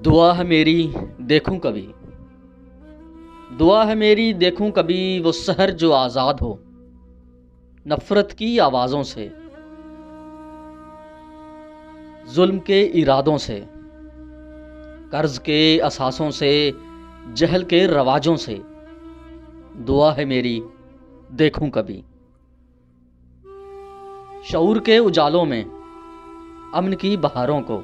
دعا ہے میری دیکھوں کبھی، دعا ہے میری دیکھوں کبھی وہ سحر جو آزاد ہو نفرت کی آوازوں سے، ظلم کے ارادوں سے، قرض کے اثاثوں سے، جہل کے رواجوں سے۔ دعا ہے میری دیکھوں کبھی، شعور کے اجالوں میں امن کی بہاروں کو،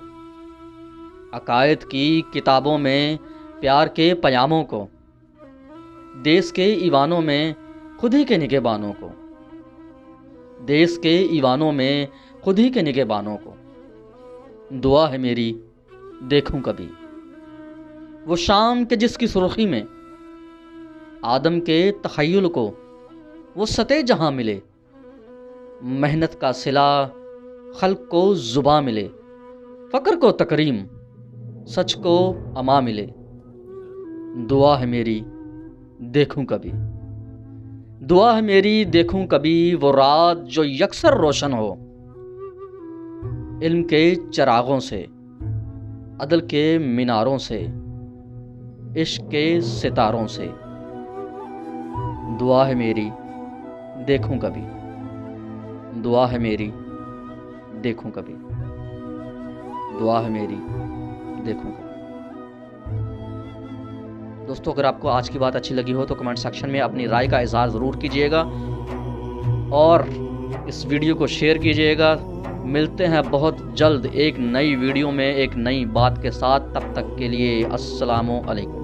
عقائد کی کتابوں میں پیار کے پیاموں کو، دیس کے ایوانوں میں خود ہی کے نگہبانوں کو، دیس کے ایوانوں میں خود ہی کے نگہبانوں کو۔ دعا ہے میری دیکھوں کبھی، وہ شام کے جس کی سرخی میں آدم کے تخیل کو وہ سطح جہاں ملے، محنت کا صلہ خلق کو زباں ملے، فقر کو تکریم سچ کو اما ملے۔ دعا ہے میری دیکھوں کبھی، دعا ہے میری دیکھوں کبھی وہ رات جو یکسر روشن ہو، علم کے چراغوں سے، عدل کے میناروں سے، عشق کے ستاروں سے۔ دعا ہے میری دیکھوں کبھی، دعا ہے میری دیکھوں کبھی، دعا ہے میری دیکھوں کبھی۔ دوستو، اگر آپ کو آج کی بات اچھی لگی ہو تو کمنٹ سیکشن میں اپنی رائے کا اظہار ضرور کیجیے گا اور اس ویڈیو کو شیئر کیجیے گا۔ ملتے ہیں بہت جلد ایک نئی ویڈیو میں ایک نئی بات کے ساتھ، تب تک کے لیے السلام علیکم۔